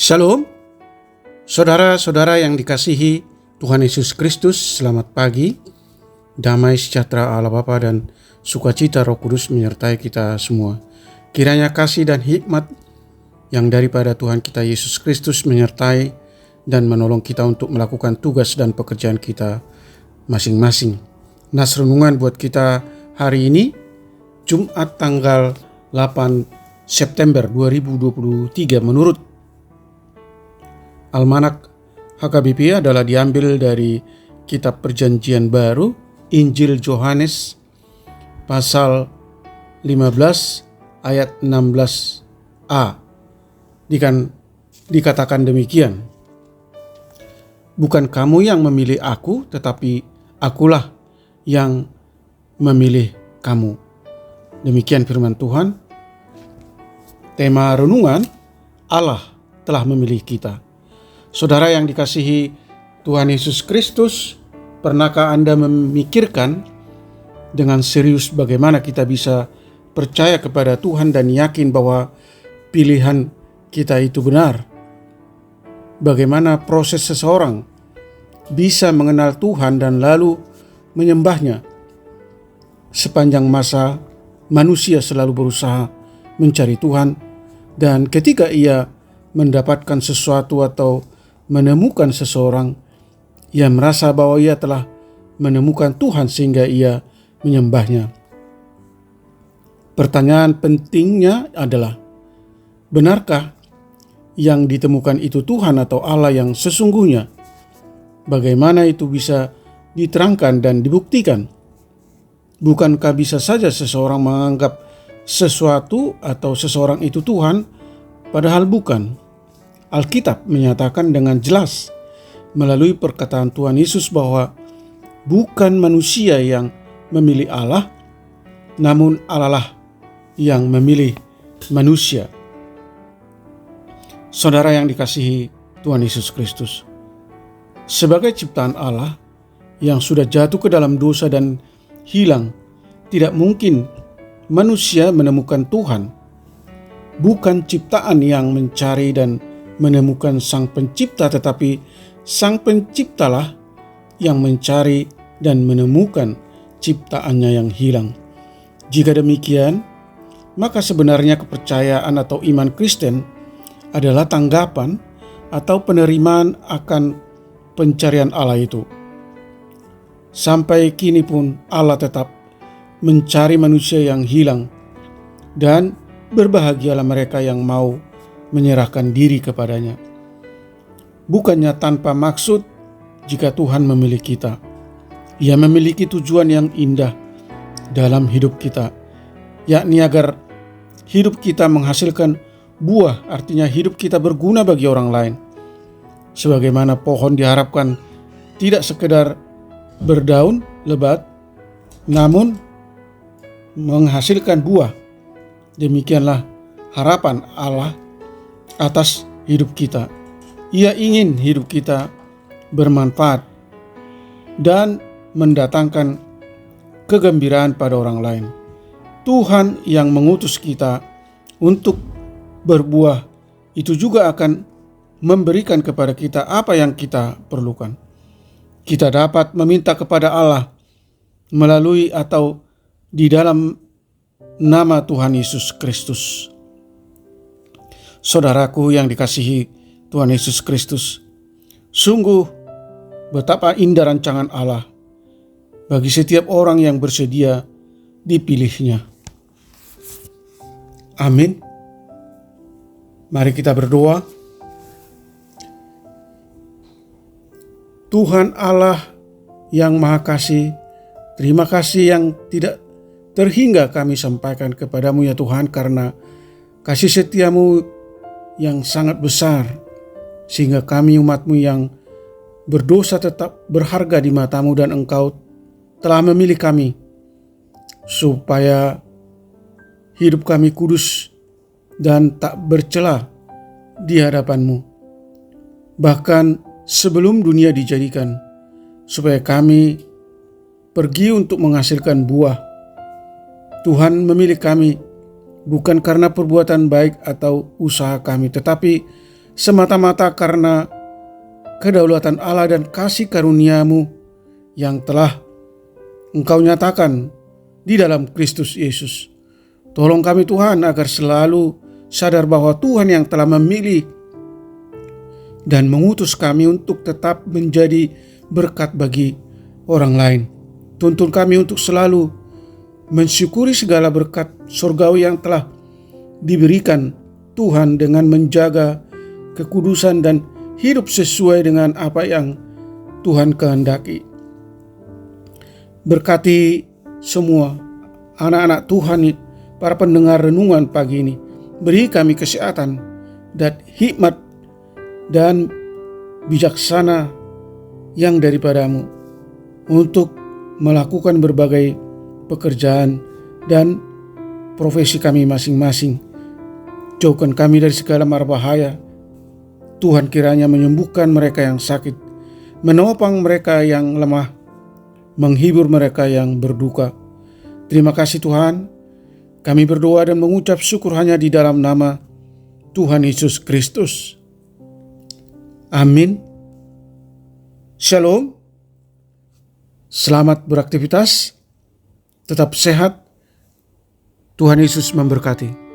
Shalom, saudara-saudara yang dikasihi Tuhan Yesus Kristus, selamat pagi. Damai sejahtera Allah Bapa dan sukacita Roh Kudus menyertai kita semua. Kiranya kasih dan hikmat yang daripada Tuhan kita Yesus Kristus menyertai dan menolong kita untuk melakukan tugas dan pekerjaan kita masing-masing. Nas renungan buat kita hari ini, Jumat tanggal 8 September 2023 menurut Almanak HKBP adalah diambil dari Kitab Perjanjian Baru, Injil Yohanes pasal 15 ayat 16a. Dikatakan demikian, bukan kamu yang memilih aku, tetapi akulah yang memilih kamu. Demikian firman Tuhan. Tema renungan, Allah telah memilih kita. Saudara yang dikasihi Tuhan Yesus Kristus, pernahkah Anda memikirkan dengan serius bagaimana kita bisa percaya kepada Tuhan dan yakin bahwa pilihan kita itu benar? Bagaimana proses seseorang bisa mengenal Tuhan dan lalu menyembahnya? Sepanjang masa manusia selalu berusaha mencari Tuhan, dan ketika ia mendapatkan sesuatu atau menemukan seseorang, ia merasa bahwa ia telah menemukan Tuhan sehingga ia menyembahnya. Pertanyaan pentingnya adalah, benarkah yang ditemukan itu Tuhan atau Allah yang sesungguhnya? Bagaimana itu bisa diterangkan dan dibuktikan? Bukankah bisa saja seseorang menganggap sesuatu atau seseorang itu Tuhan, padahal bukan? Alkitab menyatakan dengan jelas melalui perkataan Tuhan Yesus bahwa bukan manusia yang memilih Allah, namun Allah lah yang memilih manusia. Saudara yang dikasihi Tuhan Yesus Kristus, sebagai ciptaan Allah yang sudah jatuh ke dalam dosa dan hilang, tidak mungkin manusia menemukan Tuhan. Bukan ciptaan yang mencari dan menemukan Sang Pencipta, tetapi Sang Penciptalah yang mencari dan menemukan ciptaannya yang hilang. Jika demikian, maka sebenarnya kepercayaan atau iman Kristen adalah tanggapan atau penerimaan akan pencarian Allah itu. Sampai kini pun Allah tetap mencari manusia yang hilang, dan berbahagialah mereka yang mau menyerahkan diri kepadanya. Bukannya tanpa maksud jika Tuhan memilih kita. Ia memiliki tujuan yang indah dalam hidup kita, yakni agar hidup kita menghasilkan buah, artinya hidup kita berguna bagi orang lain. Sebagaimana pohon diharapkan tidak sekedar berdaun lebat, namun menghasilkan buah. Demikianlah harapan Allah atas hidup kita. Ia ingin hidup kita bermanfaat dan mendatangkan kegembiraan pada orang lain. Tuhan yang mengutus kita untuk berbuah itu juga akan memberikan kepada kita apa yang kita perlukan. Kita dapat meminta kepada Allah melalui atau di dalam nama Tuhan Yesus Kristus. Saudaraku yang dikasihi Tuhan Yesus Kristus, sungguh betapa indah rancangan Allah bagi setiap orang yang bersedia dipilihnya. Amin. Mari kita berdoa. Tuhan Allah yang Maha Kasih, terima kasih yang tidak terhingga kami sampaikan kepadamu ya Tuhan, karena kasih setiamu yang sangat besar, sehingga kami umatmu yang berdosa tetap berharga di matamu, dan Engkau telah memilih kami supaya hidup kami kudus dan tak bercela di hadapanmu, bahkan sebelum dunia dijadikan, supaya kami pergi untuk menghasilkan buah. Tuhan memilih kami bukan karena perbuatan baik atau usaha kami, tetapi semata-mata karena kedaulatan Allah dan kasih karunia-Mu yang telah Engkau nyatakan di dalam Kristus Yesus. Tolong kami Tuhan agar selalu sadar bahwa Tuhan yang telah memilih dan mengutus kami untuk tetap menjadi berkat bagi orang lain. Tuntun kami untuk selalu mensyukuri segala berkat surgawi yang telah diberikan Tuhan dengan menjaga kekudusan dan hidup sesuai dengan apa yang Tuhan kehendaki. Berkati semua anak-anak Tuhan, para pendengar renungan pagi ini. Beri kami kesehatan dan hikmat dan bijaksana yang daripada-Mu untuk melakukan berbagai pekerjaan dan profesi kami masing-masing. Jauhkan kami dari segala mara bahaya. Tuhan kiranya menyembuhkan mereka yang sakit, menopang mereka yang lemah, menghibur mereka yang berduka. Terima kasih Tuhan. Kami berdoa dan mengucap syukur hanya di dalam nama Tuhan Yesus Kristus. Amin. Shalom. Selamat beraktivitas. Tetap sehat. Tuhan Yesus memberkati.